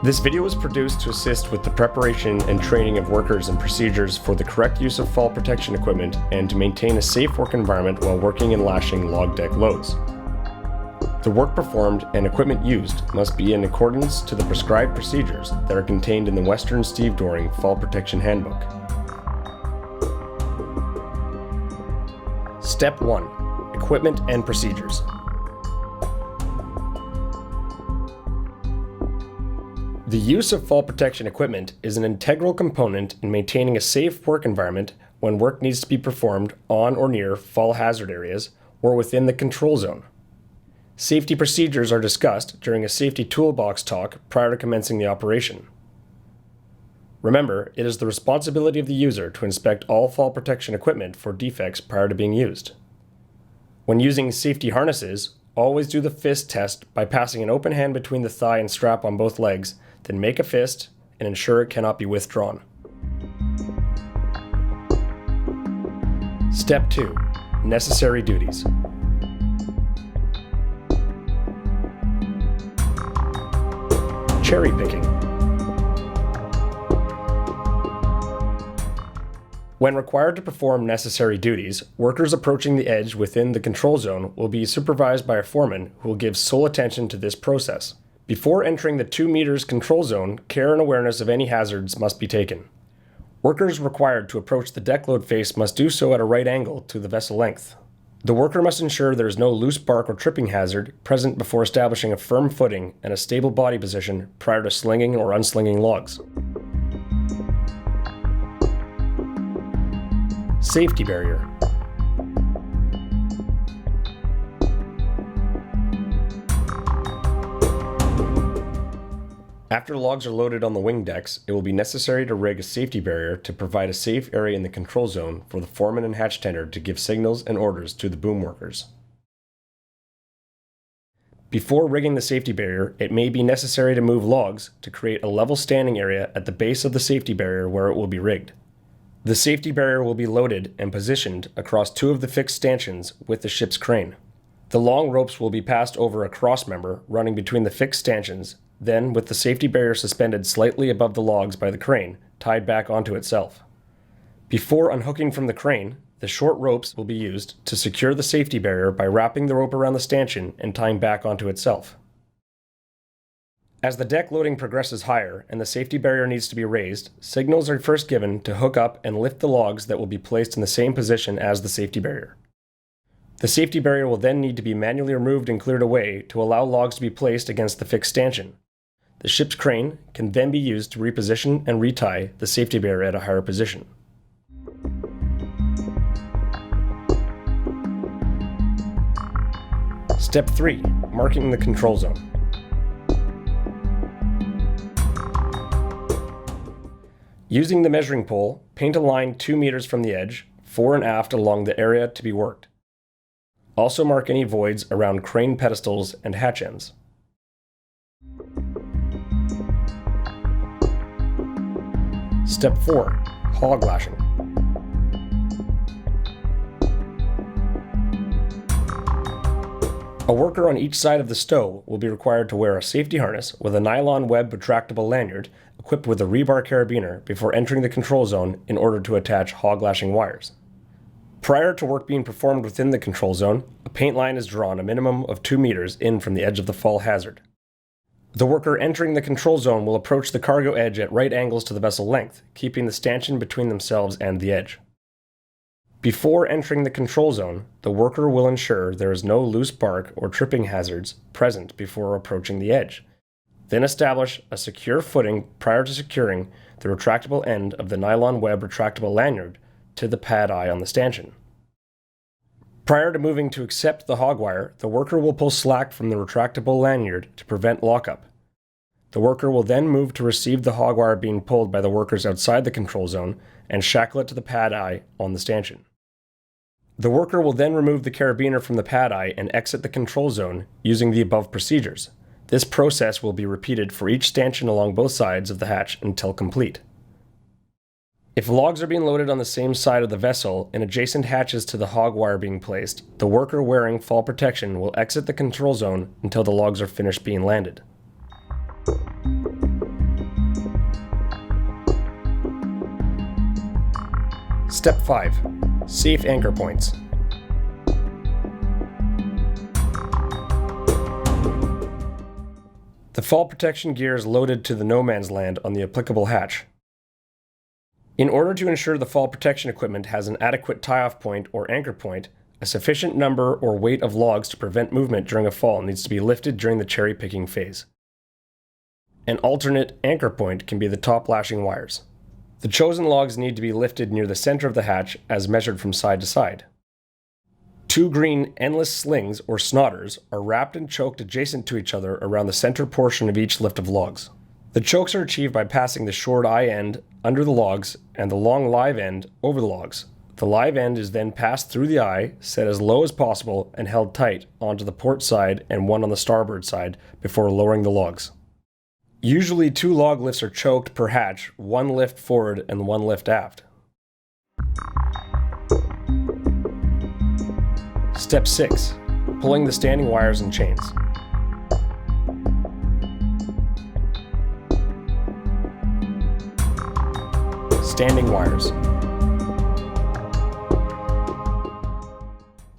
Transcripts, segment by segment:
This video was produced to assist with the preparation and training of workers and procedures for the correct use of fall protection equipment and to maintain a safe work environment while working and lashing log deck loads. The work performed and equipment used must be in accordance to the prescribed procedures that are contained in the Western Stevedoring Fall Protection Handbook. Step 1. Equipment and procedures. The use of fall protection equipment is an integral component in maintaining a safe work environment when work needs to be performed on or near fall hazard areas or within the control zone. Safety procedures are discussed during a safety toolbox talk prior to commencing the operation. Remember, it is the responsibility of the user to inspect all fall protection equipment for defects prior to being used. When using safety harnesses, always do the fist test by passing an open hand between the thigh and strap on both legs, then make a fist and ensure it cannot be withdrawn. Step 2. Necessary duties. Cherry picking. When required to perform necessary duties, workers approaching the edge within the control zone will be supervised by a foreman who will give sole attention to this process. Before entering the 2 meters control zone, care and awareness of any hazards must be taken. Workers required to approach the deck load face must do so at a right angle to the vessel length. The worker must ensure there is no loose bark or tripping hazard present before establishing a firm footing and a stable body position prior to slinging or unslinging logs. Safety barrier. After logs are loaded on the wing decks, it will be necessary to rig a safety barrier to provide a safe area in the control zone for the foreman and hatch tender to give signals and orders to the boom workers. Before rigging the safety barrier, it may be necessary to move logs to create a level standing area at the base of the safety barrier where it will be rigged. The safety barrier will be loaded and positioned across 2 of the fixed stanchions with the ship's crane. The long ropes will be passed over a cross member running between the fixed stanchions, then with the safety barrier suspended slightly above the logs by the crane, tied back onto itself. Before unhooking from the crane, the short ropes will be used to secure the safety barrier by wrapping the rope around the stanchion and tying back onto itself. As the deck loading progresses higher and the safety barrier needs to be raised, signals are first given to hook up and lift the logs that will be placed in the same position as the safety barrier. The safety barrier will then need to be manually removed and cleared away to allow logs to be placed against the fixed stanchion. The ship's crane can then be used to reposition and retie the safety barrier at a higher position. Step 3. Marking the control zone. Using the measuring pole, paint a line 2 meters from the edge, fore and aft along the area to be worked. Also mark any voids around crane pedestals and hatch ends. Step 4. Hog lashing. A worker on each side of the stow will be required to wear a safety harness with a nylon web retractable lanyard equipped with a rebar carabiner before entering the control zone in order to attach hog lashing wires. Prior to work being performed within the control zone, a paint line is drawn a minimum of 2 meters in from the edge of the fall hazard. The worker entering the control zone will approach the cargo edge at right angles to the vessel length, keeping the stanchion between themselves and the edge. Before entering the control zone, the worker will ensure there is no loose bark or tripping hazards present before approaching the edge. Then establish a secure footing prior to securing the retractable end of the nylon web retractable lanyard to the pad eye on the stanchion. Prior to moving to accept the hog wire, the worker will pull slack from the retractable lanyard to prevent lockup. The worker will then move to receive the hog wire being pulled by the workers outside the control zone and shackle it to the pad eye on the stanchion. The worker will then remove the carabiner from the pad eye and exit the control zone using the above procedures. This process will be repeated for each stanchion along both sides of the hatch until complete. If logs are being loaded on the same side of the vessel and adjacent hatches to the hog wire being placed, the worker wearing fall protection will exit the control zone until the logs are finished being landed. Step 5. Safe anchor points. The fall protection gear is loaded to the no man's land on the applicable hatch. In order to ensure the fall protection equipment has an adequate tie-off point or anchor point, a sufficient number or weight of logs to prevent movement during a fall needs to be lifted during the cherry picking phase. An alternate anchor point can be the top lashing wires. The chosen logs need to be lifted near the center of the hatch as measured from side to side. 2 green endless slings or snotters are wrapped and choked adjacent to each other around the center portion of each lift of logs. The chokes are achieved by passing the short eye end under the logs and the long live end over the logs. The live end is then passed through the eye, set as low as possible, and held tight onto the port side and one on the starboard side before lowering the logs. Usually 2 log lifts are choked per hatch, 1 lift forward and 1 lift aft. Step 6. Pulling the standing wires and chains. Standing wires.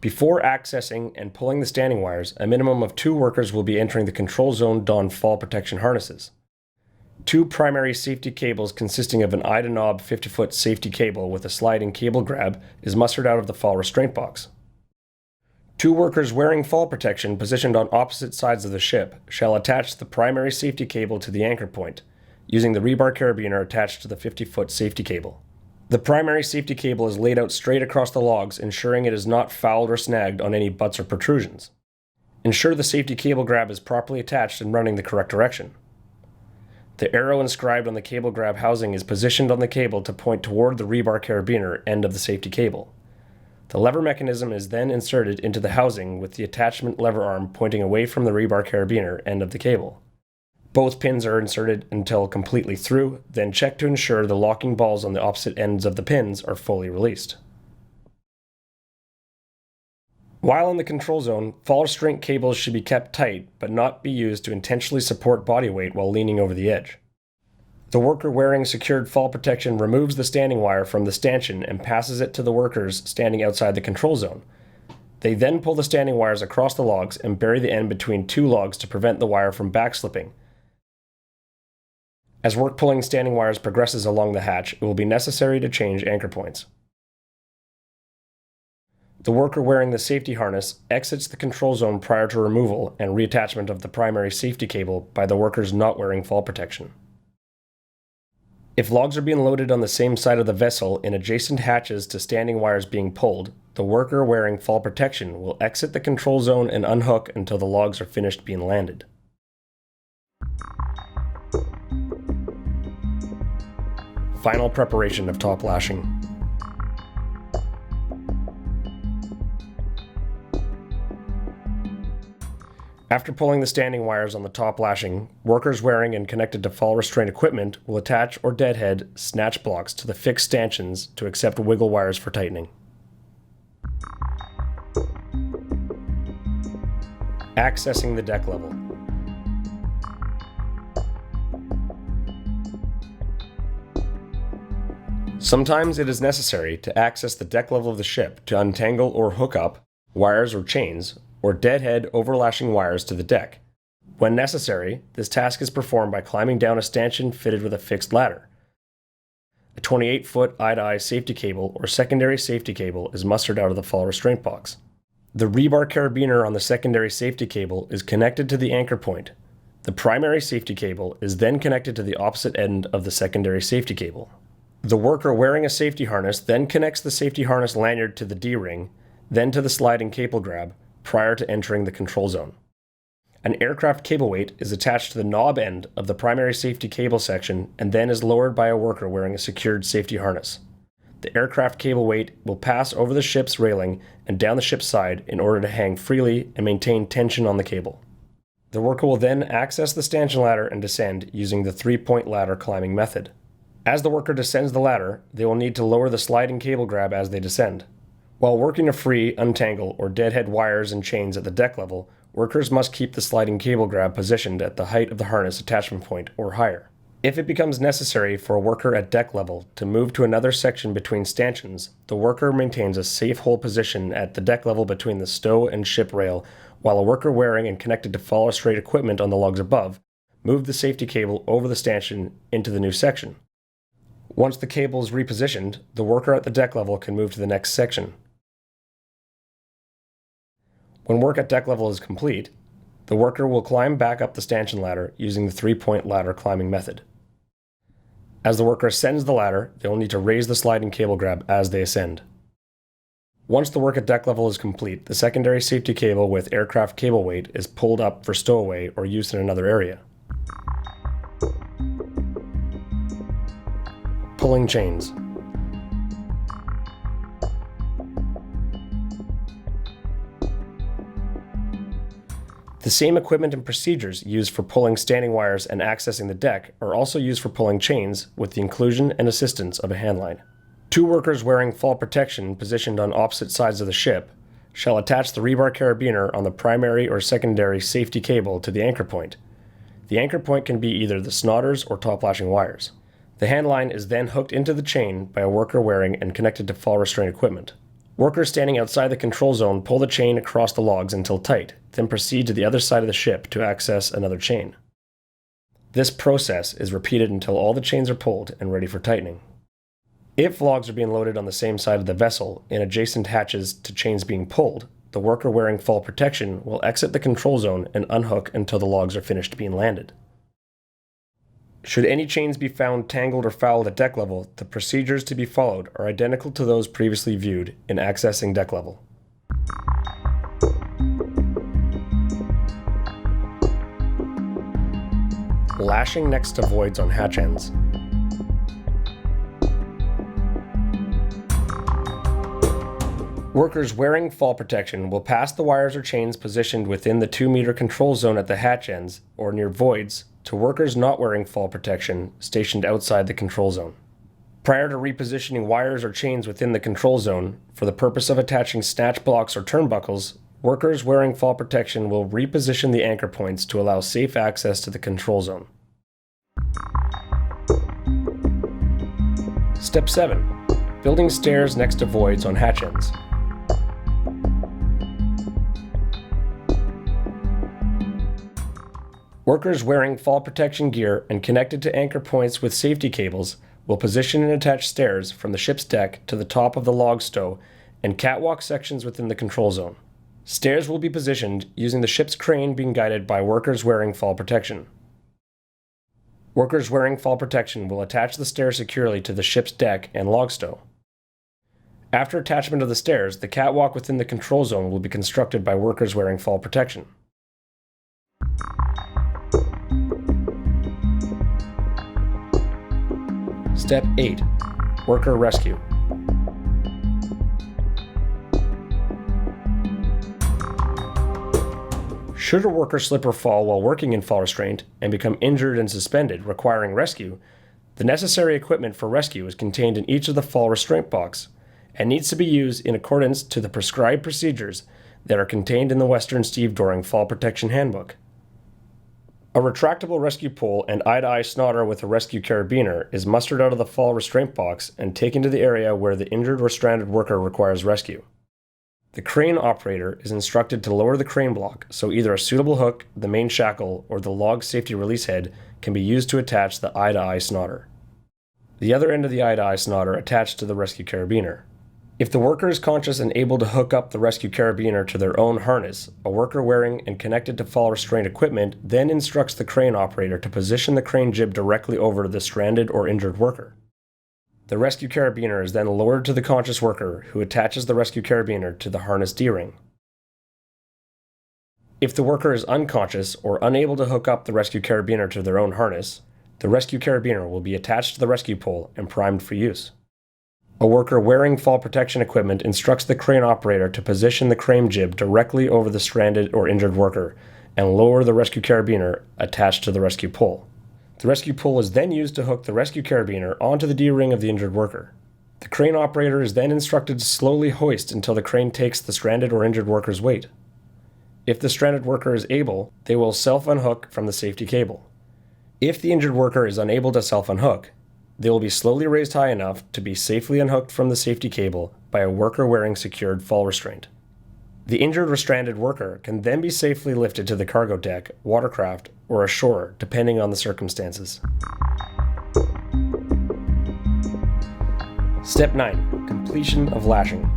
Before accessing and pulling the standing wires, a minimum of 2 workers will be entering the control zone don fall protection harnesses. 2 primary safety cables consisting of an eye-to-knob 50-foot safety cable with a sliding cable grab is mustered out of the fall restraint box. 2 workers wearing fall protection positioned on opposite sides of the ship shall attach the primary safety cable to the anchor point, using the rebar carabiner attached to the 50-foot safety cable. The primary safety cable is laid out straight across the logs, ensuring it is not fouled or snagged on any butts or protrusions. Ensure the safety cable grab is properly attached and running the correct direction. The arrow inscribed on the cable grab housing is positioned on the cable to point toward the rebar carabiner end of the safety cable. The lever mechanism is then inserted into the housing with the attachment lever arm pointing away from the rebar carabiner end of the cable. Both pins are inserted until completely through, then check to ensure the locking balls on the opposite ends of the pins are fully released. While in the control zone, fall restraint cables should be kept tight but not be used to intentionally support body weight while leaning over the edge. The worker wearing secured fall protection removes the standing wire from the stanchion and passes it to the workers standing outside the control zone. They then pull the standing wires across the logs and bury the end between 2 logs to prevent the wire from backslipping. As work pulling standing wires progresses along the hatch, it will be necessary to change anchor points. The worker wearing the safety harness exits the control zone prior to removal and reattachment of the primary safety cable by the workers not wearing fall protection. If logs are being loaded on the same side of the vessel in adjacent hatches to standing wires being pulled, the worker wearing fall protection will exit the control zone and unhook until the logs are finished being landed. Final preparation of top lashing. After pulling the standing wires on the top lashing, workers wearing and connected to fall restraint equipment will attach or deadhead snatch blocks to the fixed stanchions to accept wiggle wires for tightening. Accessing the deck level. Sometimes it is necessary to access the deck level of the ship to untangle or hook up wires or chains, or deadhead overlashing wires to the deck. When necessary, this task is performed by climbing down a stanchion fitted with a fixed ladder. A 28-foot eye-to-eye safety cable or secondary safety cable is mustered out of the fall restraint box. The rebar carabiner on the secondary safety cable is connected to the anchor point. The primary safety cable is then connected to the opposite end of the secondary safety cable. The worker wearing a safety harness then connects the safety harness lanyard to the D-ring, then to the sliding cable grab, prior to entering the control zone. An aircraft cable weight is attached to the knob end of the primary safety cable section and then is lowered by a worker wearing a secured safety harness. The aircraft cable weight will pass over the ship's railing and down the ship's side in order to hang freely and maintain tension on the cable. The worker will then access the stanchion ladder and descend using the 3-point ladder climbing method. As the worker descends the ladder, they will need to lower the sliding cable grab as they descend. While working to free, untangle, or deadhead wires and chains at the deck level, workers must keep the sliding cable grab positioned at the height of the harness attachment point or higher. If it becomes necessary for a worker at deck level to move to another section between stanchions, the worker maintains a safe hold position at the deck level between the stow and ship rail, while a worker wearing and connected to fall-restraint equipment on the logs above move the safety cable over the stanchion into the new section. Once the cable is repositioned, the worker at the deck level can move to the next section. When work at deck level is complete, the worker will climb back up the stanchion ladder using the 3-point ladder climbing method. As the worker ascends the ladder, they will need to raise the sliding cable grab as they ascend. Once the work at deck level is complete, the secondary safety cable with aircraft cable weight is pulled up for stowaway or use in another area. Pulling chains. The same equipment and procedures used for pulling standing wires and accessing the deck are also used for pulling chains with the inclusion and assistance of a handline. 2 workers wearing fall protection positioned on opposite sides of the ship shall attach the rebar carabiner on the primary or secondary safety cable to the anchor point. The anchor point can be either the snodders or top lashing wires. The handline is then hooked into the chain by a worker wearing and connected to fall restraint equipment. Workers standing outside the control zone pull the chain across the logs until tight, then proceed to the other side of the ship to access another chain. This process is repeated until all the chains are pulled and ready for tightening. If logs are being loaded on the same side of the vessel in adjacent hatches to chains being pulled, the worker wearing fall protection will exit the control zone and unhook until the logs are finished being landed. Should any chains be found tangled or fouled at deck level, the procedures to be followed are identical to those previously viewed in accessing deck level. Lashing next to voids on hatch ends. Workers wearing fall protection will pass the wires or chains positioned within the 2-meter control zone at the hatch ends or near voids to workers not wearing fall protection stationed outside the control zone. Prior to repositioning wires or chains within the control zone, for the purpose of attaching snatch blocks or turnbuckles, workers wearing fall protection will reposition the anchor points to allow safe access to the control zone. Step 7. Building stairs next to voids on hatch ends. Workers wearing fall protection gear and connected to anchor points with safety cables will position and attach stairs from the ship's deck to the top of the log stow and catwalk sections within the control zone. Stairs will be positioned using the ship's crane being guided by workers wearing fall protection. Workers wearing fall protection will attach the stairs securely to the ship's deck and log stow. After attachment of the stairs, the catwalk within the control zone will be constructed by workers wearing fall protection. Step 8. Worker rescue. Should a worker slip or fall while working in fall restraint and become injured and suspended, requiring rescue, the necessary equipment for rescue is contained in each of the fall restraint box and needs to be used in accordance to the prescribed procedures that are contained in the Western Stevedoring Fall Protection Handbook. A retractable rescue pole and eye-to-eye snodder with a rescue carabiner is mustered out of the fall restraint box and taken to the area where the injured or stranded worker requires rescue. The crane operator is instructed to lower the crane block so either a suitable hook, the main shackle, or the log safety release head can be used to attach the eye-to-eye snodder. The other end of the eye-to-eye snodder attached to the rescue carabiner. If the worker is conscious and able to hook up the rescue carabiner to their own harness, a worker wearing and connected to fall restraint equipment then instructs the crane operator to position the crane jib directly over the stranded or injured worker. The rescue carabiner is then lowered to the conscious worker, who attaches the rescue carabiner to the harness D-ring. If the worker is unconscious or unable to hook up the rescue carabiner to their own harness, the rescue carabiner will be attached to the rescue pole and primed for use. A worker wearing fall protection equipment instructs the crane operator to position the crane jib directly over the stranded or injured worker and lower the rescue carabiner attached to the rescue pole. The rescue pole is then used to hook the rescue carabiner onto the D-ring of the injured worker. The crane operator is then instructed to slowly hoist until the crane takes the stranded or injured worker's weight. If the stranded worker is able, they will self-unhook from the safety cable. If the injured worker is unable to self-unhook, they will be slowly raised high enough to be safely unhooked from the safety cable by a worker wearing secured fall restraint. The injured or stranded worker can then be safely lifted to the cargo deck, watercraft, or ashore, depending on the circumstances. Step 9. Completion of lashing.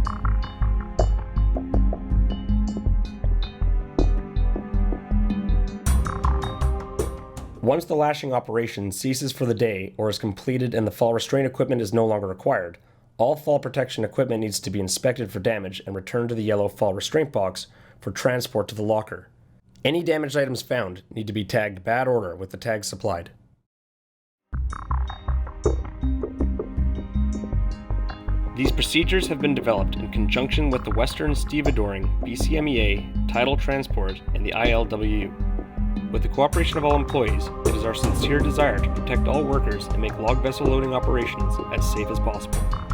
Once the lashing operation ceases for the day or is completed and the fall restraint equipment is no longer required, all fall protection equipment needs to be inspected for damage and returned to the yellow fall restraint box for transport to the locker. Any damaged items found need to be tagged bad order with the tags supplied. These procedures have been developed in conjunction with the Western Stevedoring, BCMEA, Tidal Transport, and the ILWU. With the cooperation of all employees, it is our sincere desire to protect all workers and make log vessel loading operations as safe as possible.